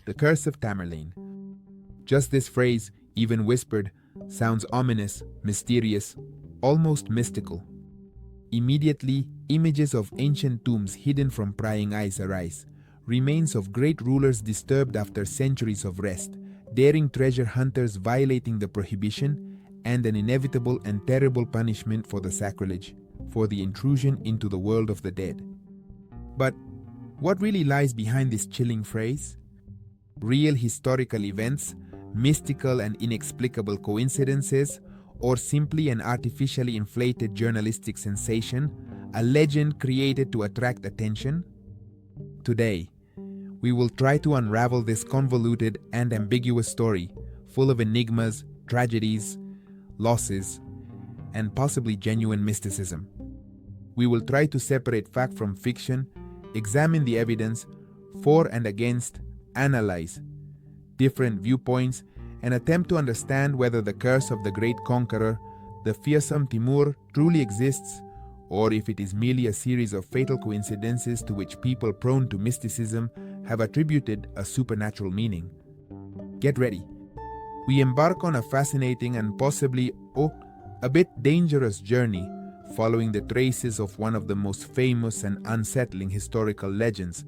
The curse of Tamerlane. Just this phrase, even whispered, sounds ominous, mysterious, almost mystical. Immediately, images of ancient tombs hidden from prying eyes arise, remains of great rulers disturbed after centuries of rest, daring treasure hunters violating the prohibition, and an inevitable and terrible punishment for the sacrilege, for the intrusion into the world of the dead. But what really lies behind this chilling phrase? Real historical events, mystical and inexplicable coincidences, or simply an artificially inflated journalistic sensation, a legend created to attract attention? Today, we will try to unravel this convoluted and ambiguous story, full of enigmas, tragedies, losses, and possibly genuine mysticism. We will try to separate fact from fiction, examine the evidence, for and against, analyze different viewpoints, and attempt to understand whether the curse of the great conqueror, the fearsome Timur, truly exists, or if it is merely a series of fatal coincidences to which people prone to mysticism have attributed a supernatural meaning. Get ready. We embark on a fascinating and possibly, a bit dangerous journey, following the traces of one of the most famous and unsettling historical legends,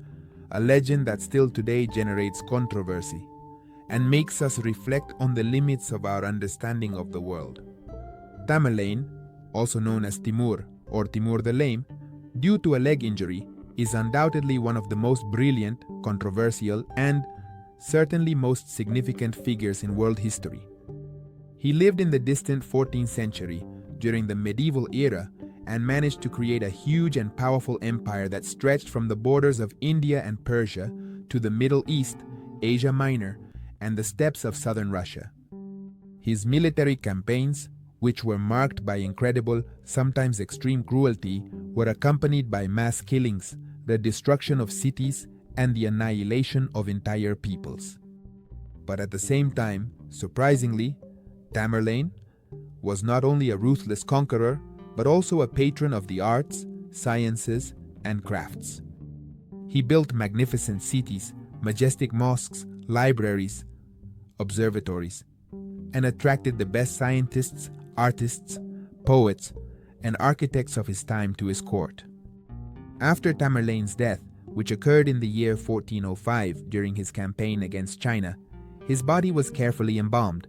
a legend that still today generates controversy and makes us reflect on the limits of our understanding of the world. Tamerlane, also known as Timur or Timur the Lame, due to a leg injury, is undoubtedly one of the most brilliant, controversial, and certainly most significant figures in world history. He lived in the distant 14th century during the medieval era and managed to create a huge and powerful empire that stretched from the borders of India and Persia to the Middle East, Asia Minor, and the steppes of southern Russia. His military campaigns, which were marked by incredible, sometimes extreme cruelty, were accompanied by mass killings, the destruction of cities, and the annihilation of entire peoples. But at the same time, surprisingly, Tamerlane was not only a ruthless conqueror, but also a patron of the arts, sciences, and crafts. He built magnificent cities, majestic mosques, libraries, observatories, and attracted the best scientists, artists, poets, and architects of his time to his court. After Tamerlane's death, which occurred in the year 1405 during his campaign against China, his body was carefully embalmed,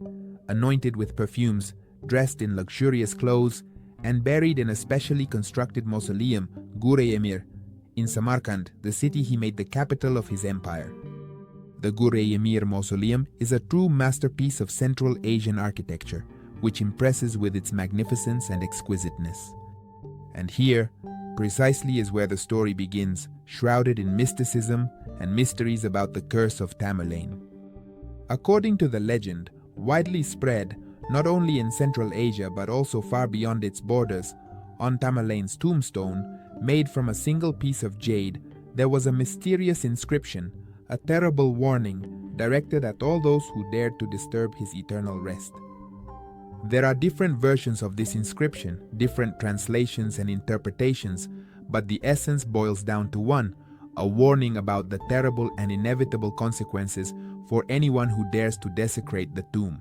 anointed with perfumes, dressed in luxurious clothes, and buried in a specially constructed mausoleum, Gur-e-Amir, in Samarkand, the city he made the capital of his empire. The Gur-e-Amir mausoleum is a true masterpiece of Central Asian architecture, which impresses with its magnificence and exquisiteness. And here, precisely is where the story begins, shrouded in mysticism and mysteries about the curse of Tamerlane. According to the legend, widely spread not only in Central Asia but also far beyond its borders, on Tamerlane's tombstone, made from a single piece of jade, there was a mysterious inscription, a terrible warning directed at all those who dared to disturb his eternal rest. There are different versions of this inscription, different translations and interpretations, but the essence boils down to one, a warning about the terrible and inevitable consequences for anyone who dares to desecrate the tomb.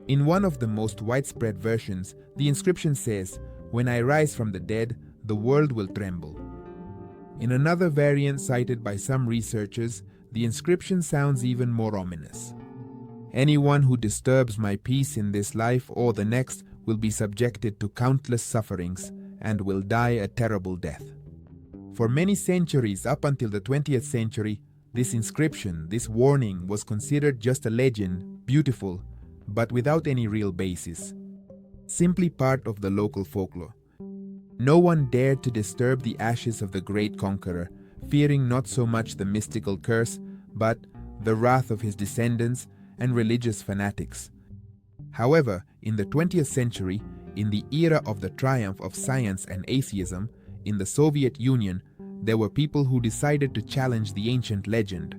In one of the most widespread versions, the inscription says, "When I rise from the dead, the world will tremble." In another variant cited by some researchers, the inscription sounds even more ominous. "Anyone who disturbs my peace in this life or the next will be subjected to countless sufferings and will die a terrible death." For many centuries up until the 20th century, this inscription, this warning, was considered just a legend, beautiful, but without any real basis. Simply part of the local folklore. No one dared to disturb the ashes of the great conqueror, fearing not so much the mystical curse, but the wrath of his descendants and religious fanatics. However, in the 20th century, in the era of the triumph of science and atheism, in the Soviet Union, there were people who decided to challenge the ancient legend.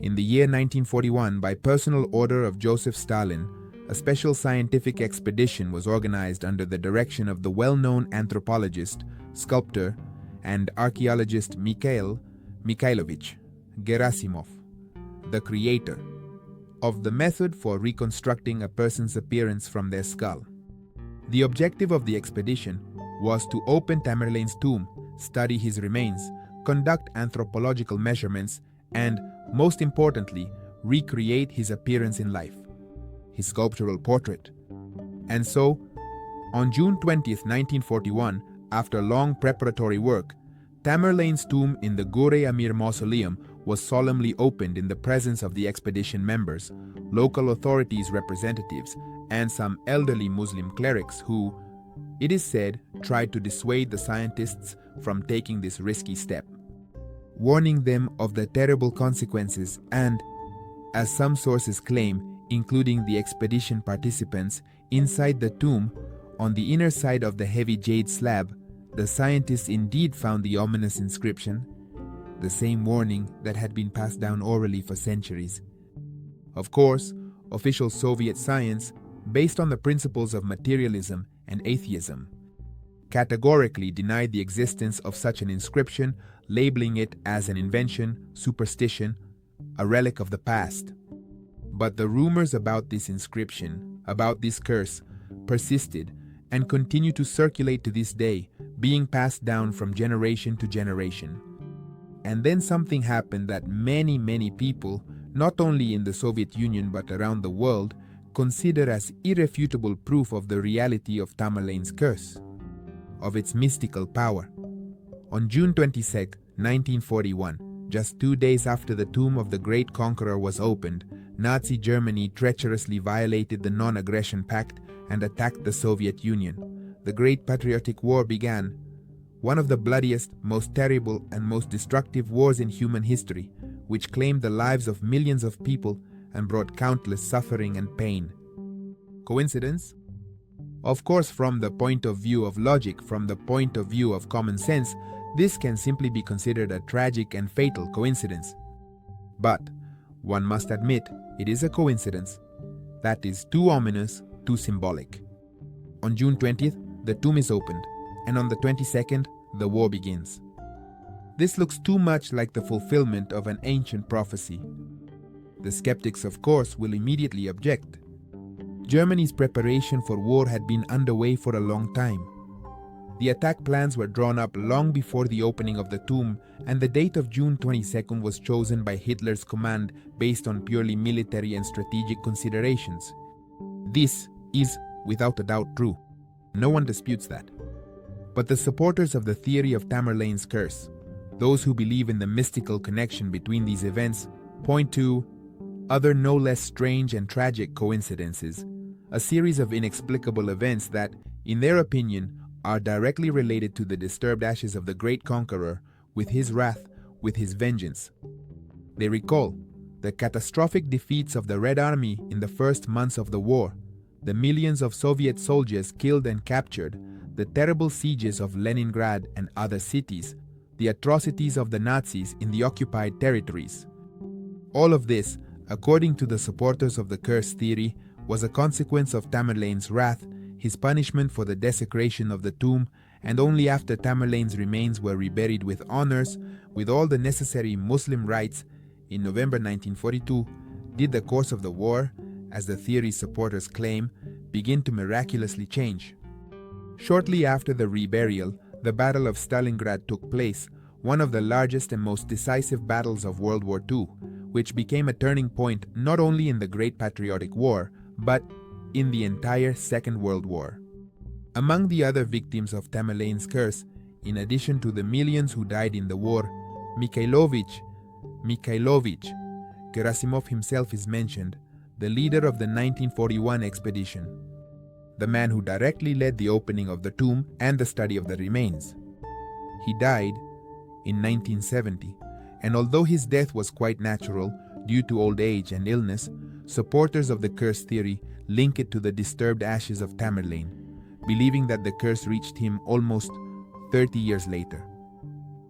In the year 1941, by personal order of Joseph Stalin, a special scientific expedition was organized under the direction of the well-known anthropologist, sculptor, and archaeologist Mikhail Gerasimov. the creator, of the method for reconstructing a person's appearance from their skull. The objective of the expedition was to open Tamerlane's tomb, study his remains, conduct anthropological measurements, and, most importantly, recreate his appearance in life, his sculptural portrait. And so, on June 20, 1941, after long preparatory work, Tamerlane's tomb in the Gur-e-Amir mausoleum was solemnly opened in the presence of the expedition members, local authorities' representatives, and some elderly Muslim clerics who, it is said, tried to dissuade the scientists from taking this risky step, warning them of the terrible consequences and, as some sources claim, including the expedition participants, inside the tomb, on the inner side of the heavy jade slab, the scientists indeed found the ominous inscription, the same warning that had been passed down orally for centuries. Of course, official Soviet science, based on the principles of materialism and atheism, categorically denied the existence of such an inscription, labeling it as an invention, superstition, a relic of the past. But the rumors about this inscription, about this curse, persisted and continue to circulate to this day, being passed down from generation to generation. And then something happened that many people, not only in the Soviet Union but around the world, consider as irrefutable proof of the reality of Tamerlane's curse, of its mystical power. On June 22, 1941, just 2 days after the tomb of the great conqueror was opened, Nazi Germany treacherously violated the non-aggression pact and attacked the Soviet Union. The Great Patriotic War began, one of the bloodiest, most terrible, and most destructive wars in human history, which claimed the lives of millions of people and brought countless suffering and pain. Coincidence? Of course, from the point of view of logic, from the point of view of common sense, this can simply be considered a tragic and fatal coincidence. But one must admit it is a coincidence that is too ominous, too symbolic. On June 20th, the tomb is opened, and on the 22nd, the war begins. This looks too much like the fulfillment of an ancient prophecy. The skeptics, of course, will immediately object. Germany's preparation for war had been underway for a long time. The attack plans were drawn up long before the opening of the tomb, and the date of June 22nd was chosen by Hitler's command based on purely military and strategic considerations. This is, without a doubt, true. No one disputes that. But the supporters of the theory of Tamerlane's curse, those who believe in the mystical connection between these events, point to other no less strange and tragic coincidences, a series of inexplicable events that, in their opinion, are directly related to the disturbed ashes of the great conqueror, with his wrath, with his vengeance. They recall the catastrophic defeats of the Red Army in the first months of the war, the millions of Soviet soldiers killed and captured, the terrible sieges of Leningrad and other cities, the atrocities of the Nazis in the occupied territories. All of this, according to the supporters of the curse theory, was a consequence of Tamerlane's wrath, his punishment for the desecration of the tomb, and only after Tamerlane's remains were reburied with honors, with all the necessary Muslim rites, in November 1942, did the course of the war, as the theory's supporters claim, begin to miraculously change. Shortly after the reburial, the Battle of Stalingrad took place, one of the largest and most decisive battles of World War II, which became a turning point not only in the Great Patriotic War, but in the entire Second World War. Among the other victims of Tamerlane's curse, in addition to the millions who died in the war, Mikhail Gerasimov himself is mentioned, the leader of the 1941 expedition, the man who directly led the opening of the tomb and the study of the remains. He died in 1970, and although his death was quite natural due to old age and illness, supporters of the curse theory link it to the disturbed ashes of Tamerlane, believing that the curse reached him almost 30 years later.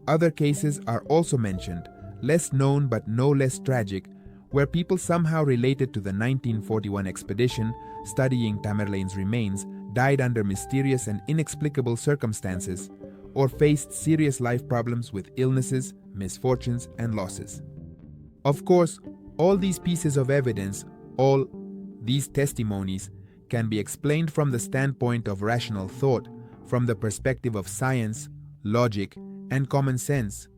Other cases are also mentioned, less known but no less tragic, where people somehow related to the 1941 expedition studying Tamerlane's remains died under mysterious and inexplicable circumstances, or faced serious life problems with illnesses, misfortunes, and losses. Of course, All these pieces of evidence, all these testimonies, can be explained from the standpoint of rational thought, from the perspective of science, logic, and common sense.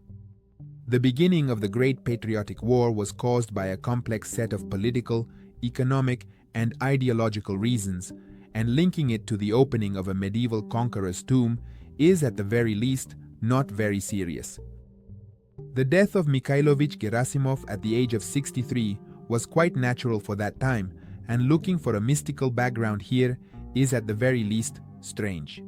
The beginning of the Great Patriotic War was caused by a complex set of political, economic, and ideological reasons, and linking it to the opening of a medieval conqueror's tomb is, at the very least, not very serious. The death of Mikhail Gerasimov at the age of 63 was quite natural for that time, and looking for a mystical background here is, at the very least, strange.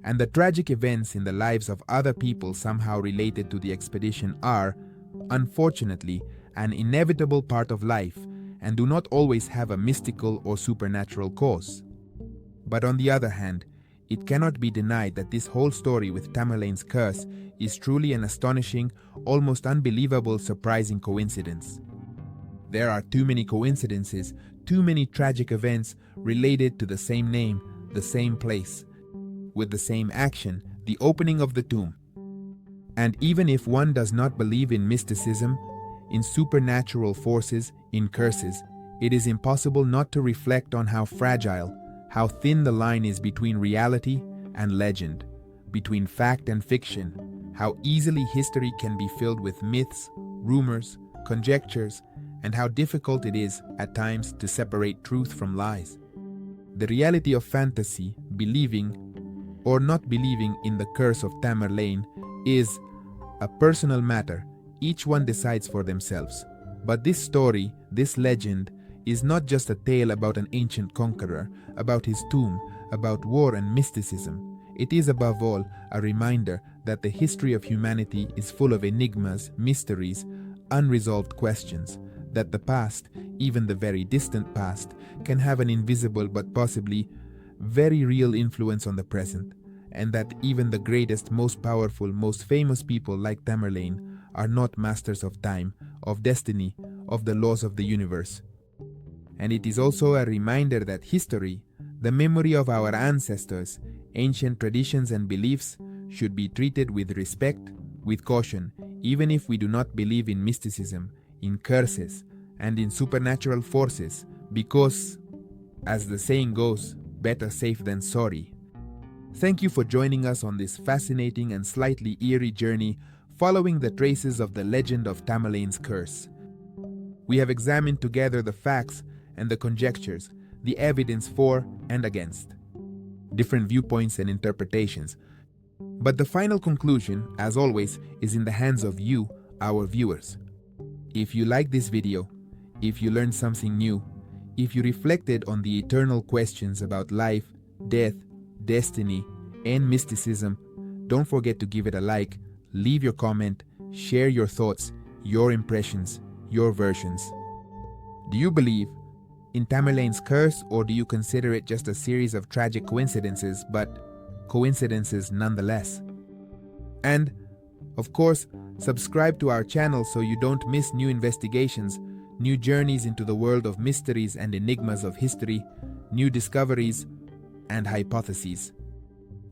And the tragic events in the lives of other people somehow related to the expedition are, unfortunately, an inevitable part of life and do not always have a mystical or supernatural cause. But on the other hand, it cannot be denied that this whole story with Tamerlane's curse is truly an astonishing, almost unbelievable, surprising coincidence. There are too many coincidences, too many tragic events related to the same name, the same place, with the same action, the opening of the tomb. And even if one does not believe in mysticism, in supernatural forces, in curses, it is impossible not to reflect on how fragile, how thin the line is between reality and legend, between fact and fiction, how easily history can be filled with myths, rumors, conjectures, and how difficult it is at times to separate truth from lies. The reality of fantasy, believing or not believing in the curse of Tamerlane, is a personal matter. Each one decides for themselves. But this story, this legend, is not just a tale about an ancient conqueror, about his tomb, about war and mysticism. It is above all a reminder that the history of humanity is full of enigmas, mysteries, unresolved questions, that the past, even the very distant past, can have an invisible but possibly very real influence on the present, and that even the greatest, most powerful, most famous people like Tamerlane are not masters of time, of destiny, of the laws of the universe. And it is also a reminder that history, the memory of our ancestors, ancient traditions and beliefs, should be treated with respect, with caution, even if we do not believe in mysticism, in curses, and in supernatural forces, because, as the saying goes, better safe than sorry. Thank you for joining us on this fascinating and slightly eerie journey following the traces of the legend of Tamerlane's curse. We have examined together the facts and the conjectures, the evidence for and against, different viewpoints and interpretations. But the final conclusion, as always, is in the hands of you, our viewers. If you like this video, if you learned something new, if you reflected on the eternal questions about life, death, destiny, and mysticism, don't forget to give it a like, leave your comment, share your thoughts, your impressions, your versions. Do you believe in Tamerlane's curse, or do you consider it just a series of tragic coincidences, but coincidences nonetheless? And, of course, subscribe to our channel so you don't miss new investigations, new journeys into the world of mysteries and enigmas of history, new discoveries, and hypotheses.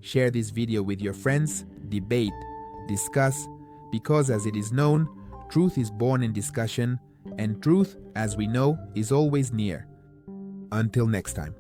Share this video with your friends, debate, discuss, because as it is known, truth is born in discussion, and truth, as we know, is always near. Until next time.